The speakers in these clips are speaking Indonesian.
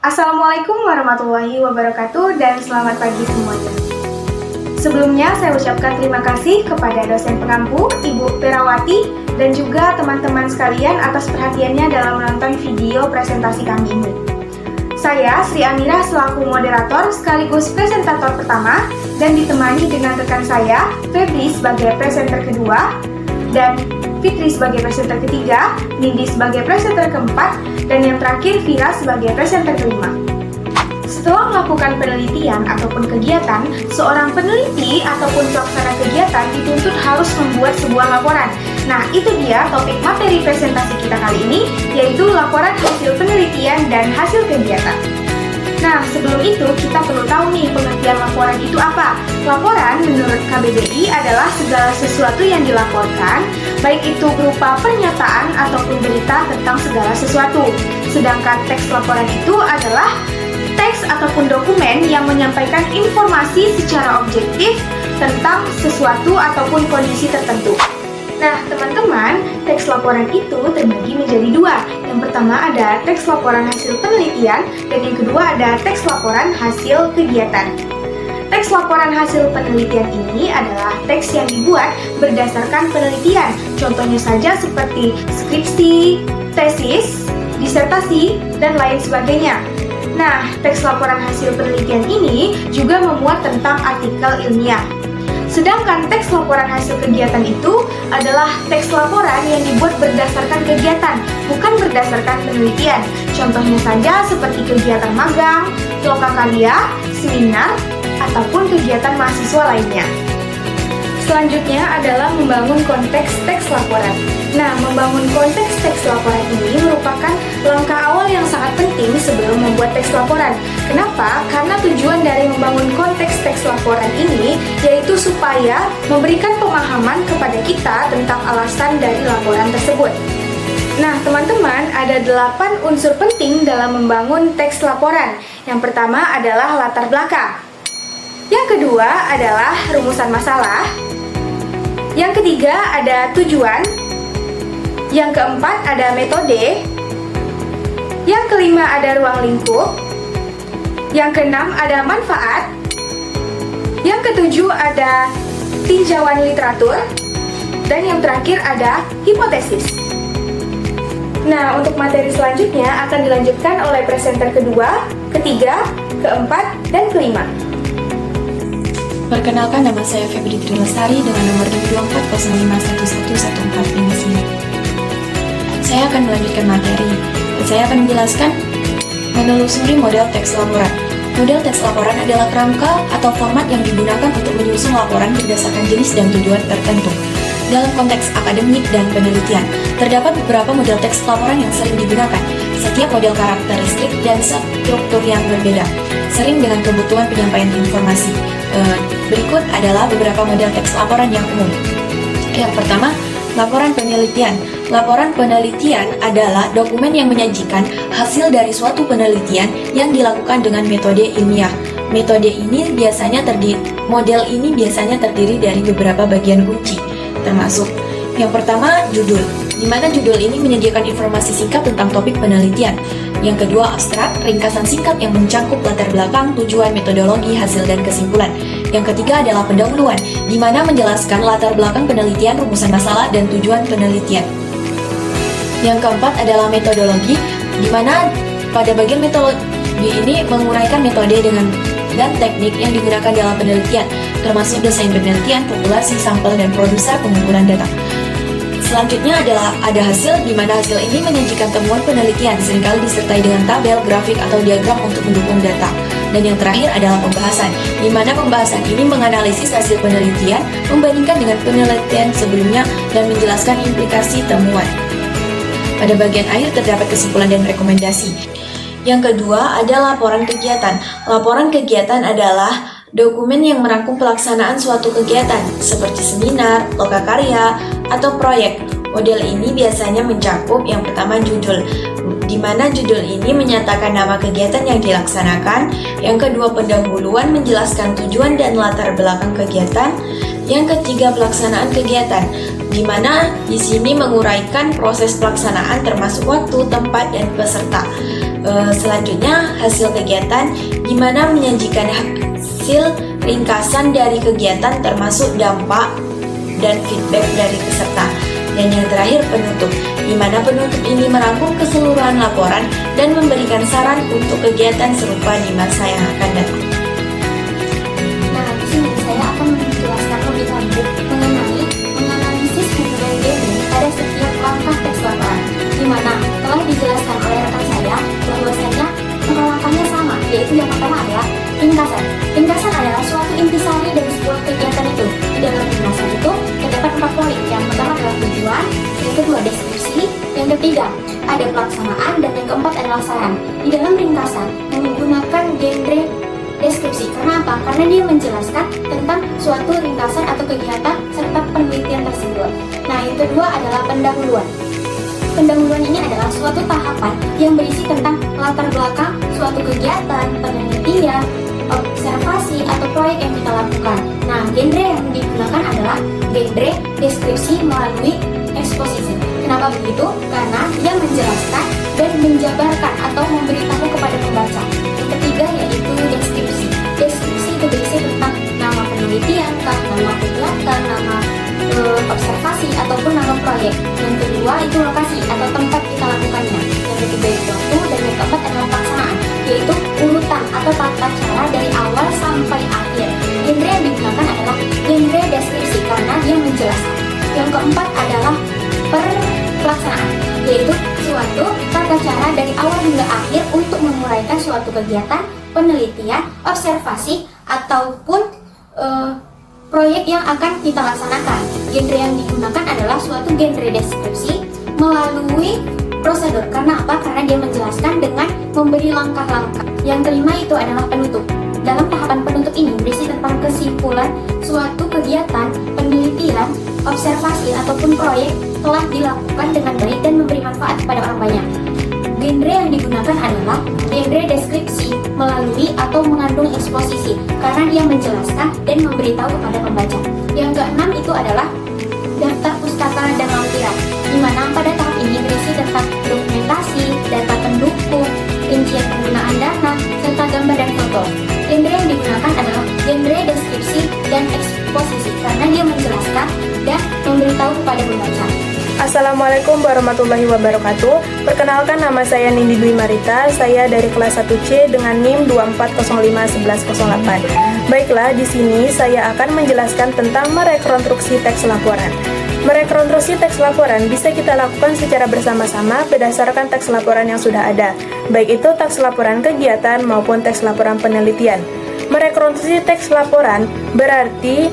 Assalamualaikum warahmatullahi wabarakatuh dan selamat pagi semuanya. Sebelumnya saya ucapkan terima kasih kepada dosen pengampu, Ibu Perawati, dan juga teman-teman sekalian atas perhatiannya dalam menonton video presentasi kami ini. Saya Sri Amira selaku moderator sekaligus presentator pertama dan ditemani dengan rekan saya, Febri sebagai presenter kedua, dan Fitri sebagai presenter ketiga, Nindi sebagai presenter keempat, dan yang terakhir Vira sebagai presenter kelima. Setelah melakukan penelitian ataupun kegiatan, seorang peneliti ataupun pelaksana kegiatan dituntut harus membuat sebuah laporan. Nah, itu dia topik materi presentasi kita kali ini, yaitu laporan hasil penelitian dan hasil kegiatan. Nah, sebelum itu kita perlu tahu nih pengertian laporan itu apa. Laporan menurut KBBI adalah segala sesuatu yang dilaporkan, baik itu berupa pernyataan ataupun berita tentang segala sesuatu. Sedangkan teks laporan itu adalah teks ataupun dokumen yang menyampaikan informasi secara objektif tentang sesuatu ataupun kondisi tertentu. Nah, teman-teman, teks laporan itu terbagi menjadi dua. Yang pertama ada teks laporan hasil penelitian, dan yang kedua ada teks laporan hasil kegiatan. Teks laporan hasil penelitian ini adalah teks yang dibuat berdasarkan penelitian. Contohnya saja seperti skripsi, tesis, disertasi, dan lain sebagainya. Nah, teks laporan hasil penelitian ini juga memuat tentang artikel ilmiah. Sedangkan teks laporan hasil kegiatan itu adalah teks laporan yang dibuat berdasarkan kegiatan, bukan berdasarkan penelitian. Contohnya saja seperti kegiatan magang, lokakarya, seminar, ataupun kegiatan mahasiswa lainnya. Selanjutnya adalah membangun konteks teks laporan. Nah, membangun konteks teks laporan ini merupakan langkah awal yang sangat penting sebelum membuat teks laporan. Kenapa? Karena tujuan dari membangun konteks teks laporan ini yaitu supaya memberikan pemahaman kepada kita tentang alasan dari laporan tersebut. Nah, teman-teman, ada 8 unsur penting dalam membangun teks laporan. Yang pertama adalah latar belakang. Yang kedua adalah rumusan masalah. Yang ketiga ada tujuan. Yang keempat ada metode. Yang kelima ada ruang lingkup. Yang keenam ada manfaat. Yang ketujuh ada tinjauan literatur. Dan yang terakhir ada hipotesis. Nah, untuk materi selanjutnya akan dilanjutkan oleh presenter kedua, ketiga, keempat, dan kelima. Perkenalkan, nama saya Febri Trilestari dengan nomor 24051111459. Saya akan melanjutkan materi dan saya akan menjelaskan menelusuri model teks laporan. Model teks laporan adalah kerangka atau format yang digunakan untuk menyusun laporan berdasarkan jenis dan tujuan tertentu. Dalam konteks akademik dan penelitian, terdapat beberapa model teks laporan yang sering digunakan. Setiap model karakteristik dan struktur yang berbeda, sering dengan kebutuhan penyampaian informasi. Berikut adalah beberapa model teks laporan yang umum. Yang pertama, laporan penelitian. Laporan penelitian adalah dokumen yang menyajikan hasil dari suatu penelitian yang dilakukan dengan metode ilmiah. Model ini biasanya terdiri dari beberapa bagian kunci, termasuk yang pertama, judul, di mana judul ini menyediakan informasi singkat tentang topik penelitian. Yang kedua, abstrak, ringkasan singkat yang mencangkup latar belakang, tujuan, metodologi, hasil, dan kesimpulan. Yang ketiga adalah pendahuluan, di mana menjelaskan latar belakang penelitian, rumusan masalah, dan tujuan penelitian. Yang keempat adalah metodologi, di mana pada bagian metodologi ini menguraikan metode dan teknik yang digunakan dalam penelitian, termasuk desain penelitian, populasi, sampel, dan produser pengumpulan data. Selanjutnya adalah ada hasil, di mana hasil ini menyajikan temuan penelitian, seringkali disertai dengan tabel, grafik, atau diagram untuk mendukung data. Dan yang terakhir adalah pembahasan, di mana pembahasan ini menganalisis hasil penelitian, membandingkan dengan penelitian sebelumnya, dan menjelaskan implikasi temuan. Pada bagian akhir terdapat kesimpulan dan rekomendasi. Yang kedua ada laporan kegiatan. Laporan kegiatan adalah dokumen yang merangkum pelaksanaan suatu kegiatan, seperti seminar, lokakarya, atau proyek. Model ini biasanya mencakup yang pertama judul, di mana judul ini menyatakan nama kegiatan yang dilaksanakan. Yang kedua pendahuluan menjelaskan tujuan dan latar belakang kegiatan. Yang ketiga pelaksanaan kegiatan, di mana di sini menguraikan proses pelaksanaan termasuk waktu, tempat, dan peserta. Selanjutnya, hasil kegiatan, di mana menyajikan hasil ringkasan dari kegiatan termasuk dampak dan feedback dari peserta. Dan yang terakhir, penutup, di mana penutup ini merangkum keseluruhan laporan dan memberikan saran untuk kegiatan serupa di masa yang akan datang. Nah, di sini saya akan menjelaskan lebih lanjut mengenai menganalisis hubungan genre pada setiap langkah teks laporan, di mana telah dijelaskan oleh rekan saya bahwasanya langkahnya sama, yaitu yang pertama adalah ringkasan. Ringkasan adalah suatu intisari dari sebuah kegiatan itu. Di dalam ringkasan itu terdapat 4 poin. Yang pertama adalah tujuan, yang kedua deskripsi, yang ketiga ada pelaksanaan, dan yang keempat adalah saran. Di dalam ringkasan menggunakan genre deskripsi. Karena apa? Karena dia menjelaskan tentang suatu ringkasan atau kegiatan serta penelitian tersebut. Nah, yang kedua adalah pendahuluan. Pendahuluan ini adalah suatu tahapan yang berisi tentang latar belakang suatu kegiatan, penelitian, observasi, atau proyek yang kita lakukan. Nah, genre yang digunakan adalah genre deskripsi melalui eksposisi. Kenapa begitu? Karena dia menjelaskan dan menjabarkan atau memberitahu kepada pembaca. Yang ketiga yaitu deskripsi. Deskripsi itu berisi tentang nama penelitian, nama kegiatan, nama observasi, ataupun nama proyek. Yang kedua itu lokasi atau tempat kita lakukannya. Yang ketiga itu waktu, dan yang keempat adalah pelaksanaan, yaitu urutan atau tata cara dari awal sampai akhir. Genre yang digunakan adalah genre deskripsi karena dia menjelaskan. Yang keempat adalah pelaksanaan, yaitu suatu tata cara dari awal hingga akhir untuk memulaikan suatu kegiatan, penelitian, observasi, ataupun proyek yang akan kita laksanakan. Genre yang digunakan adalah suatu genre deskripsi melalui prosedur. Karena apa? Karena dia menjelaskan dengan memberi langkah-langkah. Yang kelima itu adalah penutup. Dalam tahapan penutup ini berisi tentang kesimpulan suatu kegiatan, penelitian, observasi, ataupun proyek telah dilakukan dengan baik dan memberi manfaat kepada orang banyak. Genre yang digunakan adalah genre deskripsi melalui atau mengandung eksposisi karena dia menjelaskan dan memberitahu kepada pembaca. Yang keenam itu adalah daftar pustaka dan lampiran, di mana pada tahap ini berisi tentang dokumentasi, data pendukung, rincian penggunaan dana, serta gambar dan foto. Genre yang digunakan adalah genre deskripsi dan eksposisi karena dia menjelaskan dan memberitahu kepada pembaca. Assalamualaikum warahmatullahi wabarakatuh. Perkenalkan, nama saya Nindi Dwi Marita. Saya dari kelas 1C dengan NIM 24051108. Baiklah, di sini saya akan menjelaskan tentang merekonstruksi teks laporan. Merekonstruksi teks laporan bisa kita lakukan secara bersama-sama berdasarkan teks laporan yang sudah ada, baik itu teks laporan kegiatan maupun teks laporan penelitian. Merekonstruksi teks laporan berarti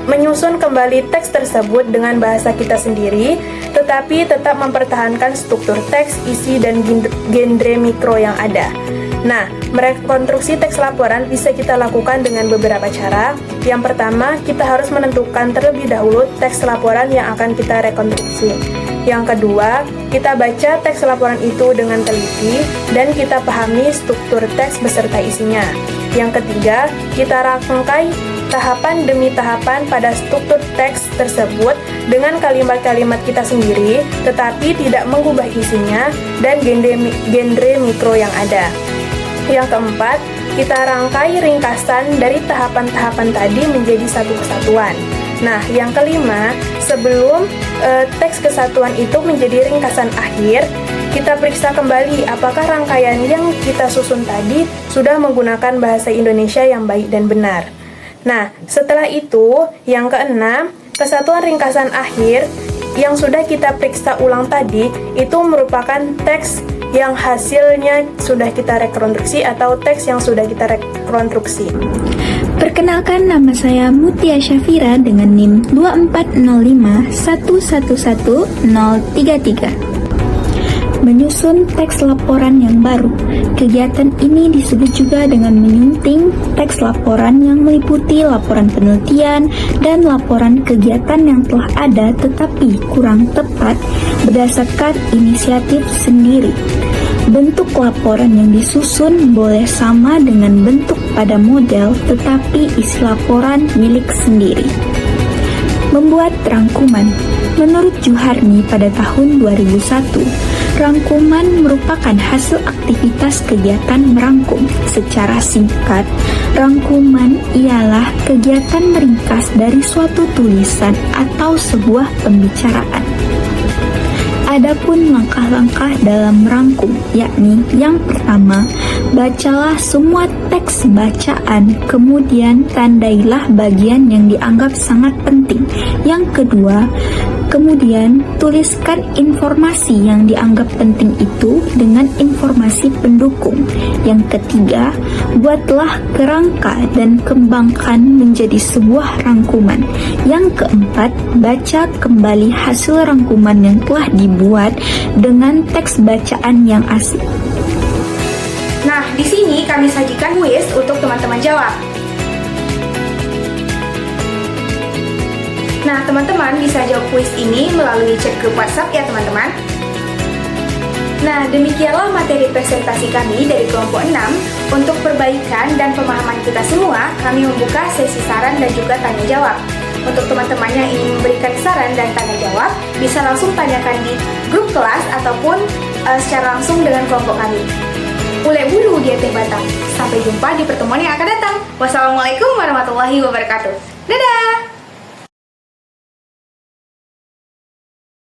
menyusun kembali teks tersebut dengan bahasa kita sendiri, tetapi tetap mempertahankan struktur teks, isi, dan genre mikro yang ada. Nah, merekonstruksi teks laporan bisa kita lakukan dengan beberapa cara. Yang pertama, kita harus menentukan terlebih dahulu teks laporan yang akan kita rekonstruksi. Yang kedua, kita baca teks laporan itu dengan teliti dan kita pahami struktur teks beserta isinya. Yang ketiga, kita rangkai tahapan demi tahapan pada struktur teks tersebut dengan kalimat-kalimat kita sendiri, tetapi tidak mengubah isinya dan genre mikro yang ada. Yang keempat, kita rangkai ringkasan dari tahapan-tahapan tadi menjadi satu kesatuan. Nah, yang kelima, sebelum teks kesatuan itu menjadi ringkasan akhir, kita periksa kembali apakah rangkaian yang kita susun tadi sudah menggunakan bahasa Indonesia yang baik dan benar. Nah, setelah itu, yang keenam, kesatuan ringkasan akhir yang sudah kita periksa ulang tadi itu merupakan teks yang hasilnya sudah kita rekonstruksi atau teks yang sudah kita rekonstruksi. Perkenalkan, nama saya Mutia Syafira dengan NIM 2405111033. Menyusun teks laporan yang baru. Kegiatan ini disebut juga dengan menyunting teks laporan yang meliputi laporan penelitian dan laporan kegiatan yang telah ada tetapi kurang tepat berdasarkan inisiatif sendiri. Bentuk laporan yang disusun boleh sama dengan bentuk pada model tetapi isi laporan milik sendiri. Membuat rangkuman. Menurut Juharni pada tahun 2001, Rangkuman merupakan hasil aktivitas kegiatan merangkum. Secara singkat, rangkuman ialah kegiatan meringkas dari suatu tulisan atau sebuah pembicaraan. Adapun langkah-langkah dalam merangkum, yakni yang pertama, bacalah semua teks bacaan, kemudian tandailah bagian yang dianggap sangat penting. Yang kedua, kemudian tuliskan informasi yang dianggap penting itu dengan informasi pendukung. Yang ketiga, buatlah kerangka dan kembangkan menjadi sebuah rangkuman. Yang keempat, baca kembali hasil rangkuman yang telah dibuat dengan teks bacaan yang asli. Nah, di sini kami sajikan kuis untuk teman-teman jawab. Nah, teman-teman bisa jawab kuis ini melalui chat grup WhatsApp ya teman-teman. Nah, demikianlah materi presentasi kami dari kelompok 6. Untuk perbaikan dan pemahaman kita semua, kami membuka sesi saran dan juga tanya jawab. Untuk teman-teman yang ingin memberikan saran dan tanya jawab, bisa langsung tanyakan di grup kelas ataupun secara langsung dengan kelompok kami. Ulek bulu dia teh batang. Sampai jumpa di pertemuan yang akan datang. Wassalamualaikum warahmatullahi wabarakatuh. Dadah!